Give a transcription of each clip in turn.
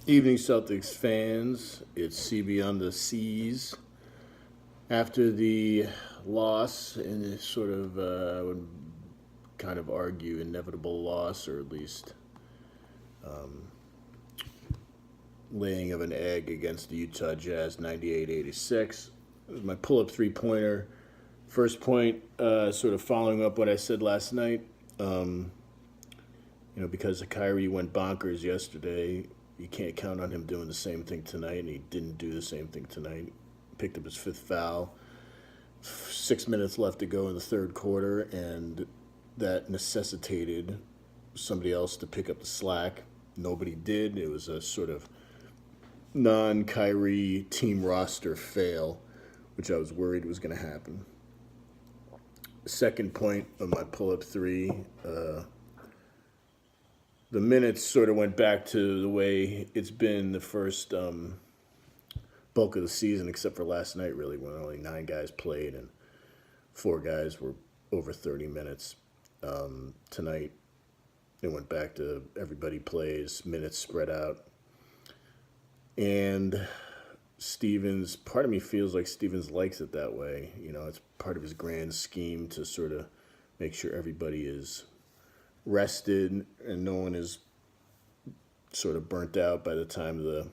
Evening Celtics fans, it's CB on the Seas. After the loss, and this sort of, I would kind of argue, inevitable loss, or at least laying of an egg against the Utah Jazz 98-86. It was my pull-up three-pointer. First point, sort of following up what I said last night. Because Kyrie went bonkers yesterday, you can't count on him doing the same thing tonight, and he didn't do the same thing tonight. Picked up his fifth foul. 6 minutes left to go in the third quarter, and that necessitated somebody else to pick up the slack. Nobody did. It was a sort of non-Kyrie team roster fail, which I was worried was going to happen. Second point of my pull-up three, the minutes sort of went back to the way it's been the first bulk of the season, except for last night, really, when only 9 guys played and 4 guys were over 30 minutes. Tonight, it went back to everybody plays, minutes spread out. And Stevens, part of me feels like Stevens likes it that way. It's part of his grand scheme to sort of make sure everybody is rested and no one is sort of burnt out by the time the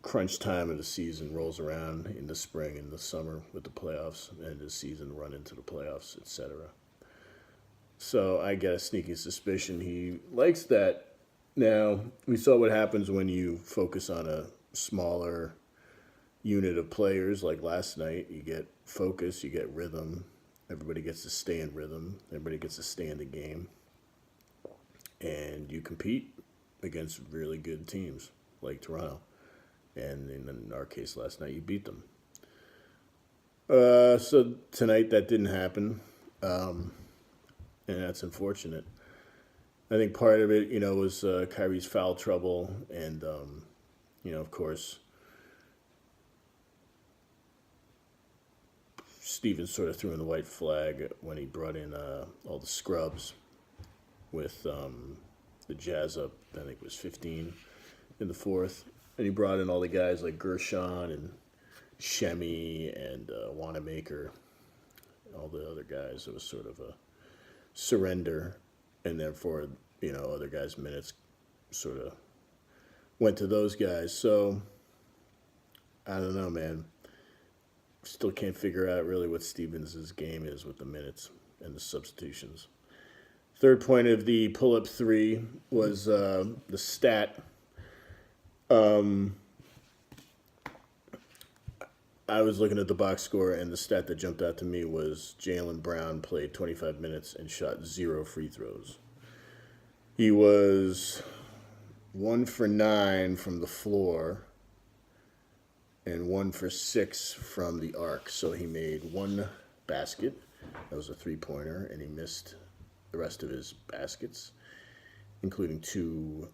crunch time of the season rolls around in the spring and the summer with the playoffs and the season run into the playoffs, etc. So I get a sneaking suspicion he likes that. Now, we saw what happens when you focus on a smaller unit of players like last night. You get focus, you get rhythm. Everybody gets to stay in rhythm. Everybody gets to stay in the game. And you compete against really good teams like Toronto. And in our case last night, you beat them. So tonight that didn't happen. And that's unfortunate. I think part of it, was Kyrie's foul trouble. And, of course, Stevens sort of threw in the white flag when he brought in all the scrubs with the Jazz up, I think it was 15 in the fourth. And he brought in all the guys like Gershon and Shemi and Wanamaker, all the other guys. It was sort of a surrender. And therefore, other guys' minutes sort of went to those guys. So, I don't know, man. Still can't figure out really what Stevens' game is with the minutes and the substitutions. Third point of the pull-up three was the stat. I was looking at the box score, and the stat that jumped out to me was Jaylen Brown played 25 minutes and shot 0 free throws. He was 1 for 9 from the floor and 1 for 6 from the arc. So he made 1 basket. That was a three-pointer, and he missed the rest of his baskets, including 2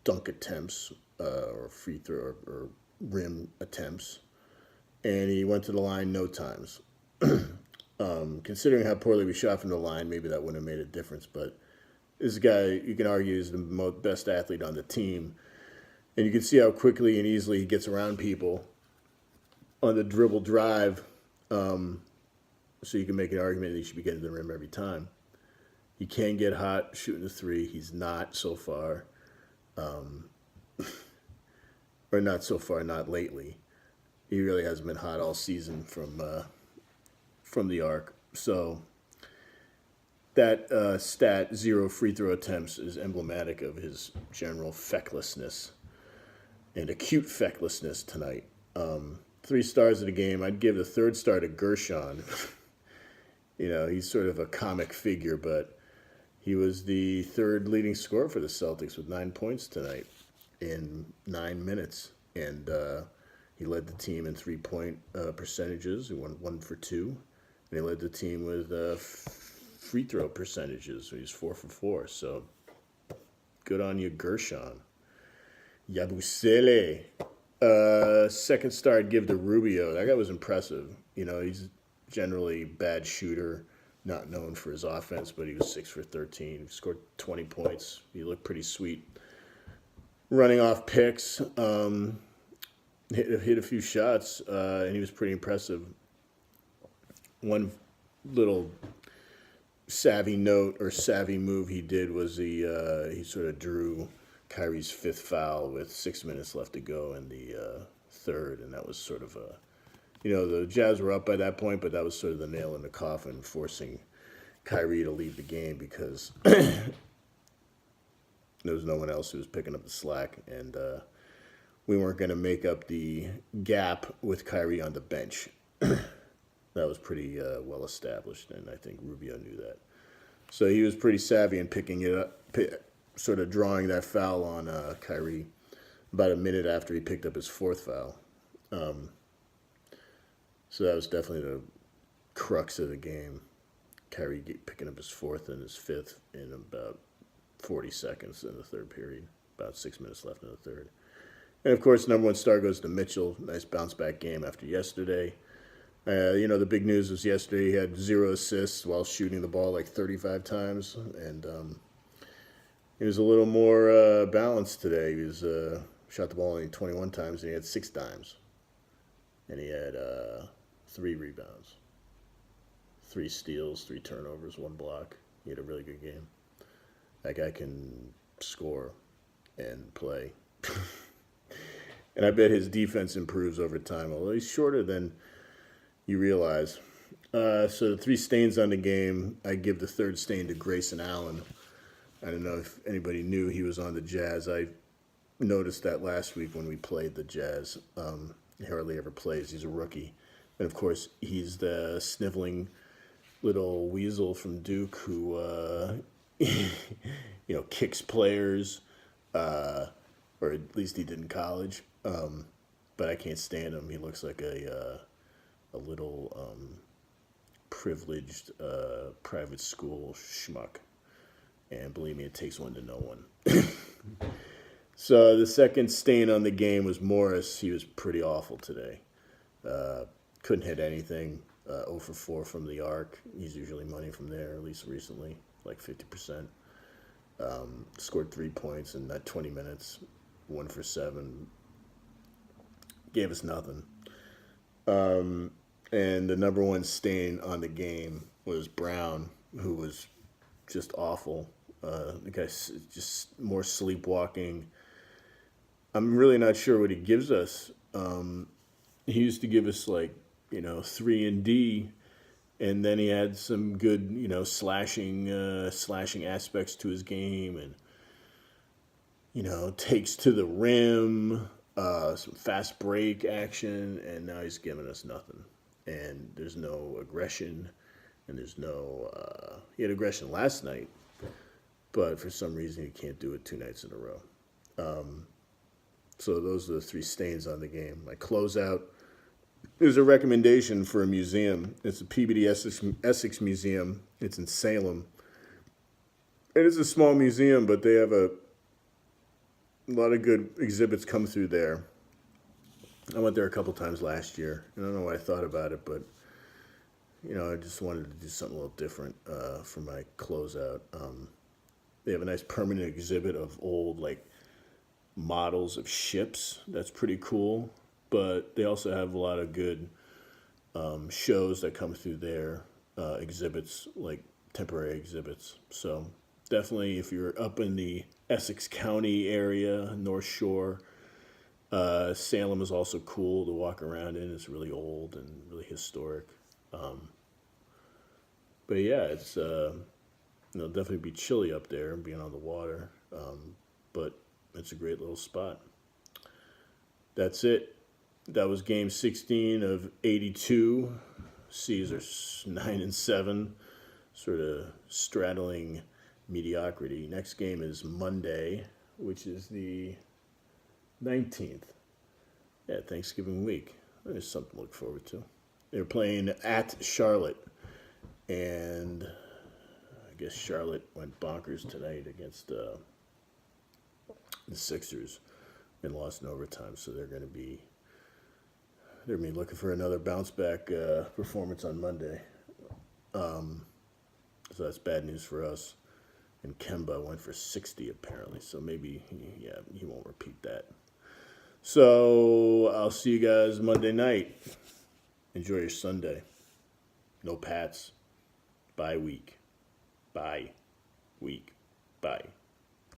dunk attempts or free throw or rim attempts. And he went to the line no times. Considering how poorly we shot from the line, maybe that wouldn't have made a difference. But this guy, you can argue, is the best athlete on the team. And you can see how quickly and easily he gets around people on the dribble drive. So you can make an argument that he should be getting to the rim every time. He can get hot shooting the three. He's not so far. Or not so far, not lately. He really hasn't been hot all season from the arc. So that stat, 0 free throw attempts, is emblematic of his general fecklessness and acute fecklessness tonight. 3 stars of the game. I'd give the third star to Gershon. He's sort of a comic figure, but he was the third leading scorer for the Celtics with 9 points tonight in 9 minutes. And he led the team in 3-point percentages. He won 1 for 2. And he led the team with free throw percentages. So he's 4 for 4. So good on you, Gershon. Yabusele. Second star I'd give to Rubio. That guy was impressive. He's generally bad shooter, not known for his offense, but he was 6 for 13. He scored 20 points. He looked pretty sweet running off picks, hit a few shots, and he was pretty impressive. One little savvy note or savvy move he did was he sort of drew Kyrie's fifth foul with 6 minutes left to go in the third, and that was sort of the Jazz were up by that point, but that was sort of the nail in the coffin, forcing Kyrie to leave the game because there was no one else who was picking up the slack, and we weren't going to make up the gap with Kyrie on the bench. That was pretty well established, and I think Rubio knew that. So he was pretty savvy in picking it up, sort of drawing that foul on Kyrie about a minute after he picked up his fourth foul. So that was definitely the crux of the game. Kyrie picking up his fourth and his fifth in about 40 seconds in the third period. About 6 minutes left in the third. And, of course, number one star goes to Mitchell. Nice bounce-back game after yesterday. The big news was yesterday he had 0 assists while shooting the ball like 35 times. And he was a little more balanced today. He was shot the ball only 21 times, and he had 6 dimes. And he had 3 rebounds, 3 steals, 3 turnovers, 1 block. He had a really good game. That guy can score and play. And I bet his defense improves over time, although he's shorter than you realize. So the 3 stains on the game, I give the third stain to Grayson Allen. I don't know if anybody knew he was on the Jazz. I noticed that last week when we played the Jazz. He hardly ever plays. He's a rookie. And, of course, he's the sniveling little weasel from Duke who, kicks players, or at least he did in college. But I can't stand him. He looks like a little privileged private school schmuck. And believe me, it takes one to know one. So the second stain on the game was Morris. He was pretty awful today. Couldn't hit anything. 0 for 4 from the arc. He's usually money from there, at least recently, like 50%. Scored 3 points in that 20 minutes. 1 for 7. Gave us nothing. And the number one stain on the game was Brown, who was just awful. The guy's just more sleepwalking. I'm really not sure what he gives us. He used to give us 3 and D, and then he had some good, slashing aspects to his game, and takes to the rim, some fast break action, and now he's giving us nothing. And there's no aggression, and there's no. He had aggression last night, but for some reason he can't do it 2 nights in a row. So those are the 3 stains on the game. My closeout is a recommendation for a museum. It's the Peabody Essex Museum. It's in Salem. It is a small museum, but they have a lot of good exhibits come through there. I went there a couple times last year. I don't know what I thought about it, but I just wanted to do something a little different for my closeout. They have a nice permanent exhibit of old models of ships. That's pretty cool. But they also have a lot of good shows that come through their exhibits, like temporary exhibits. So definitely, if you're up in the Essex County area, North Shore, Salem is also cool to walk around in. It's really old and really historic. But yeah, it's definitely be chilly up there and being on the water. But it's a great little spot. That's it. That was game 16 of 82. C's are 9-7, sort of straddling mediocrity. Next game is Monday, which is the 19th. Yeah, Thanksgiving week. There's something to look forward to. They're playing at Charlotte, and I guess Charlotte went bonkers tonight against the Sixers and lost in overtime, so they're going to be looking for another bounce-back performance on Monday. So that's bad news for us. And Kemba went for 60 apparently. So maybe, yeah, he won't repeat that. So I'll see you guys Monday night. Enjoy your Sunday. No Pats. Bye week. Bye week. Bye.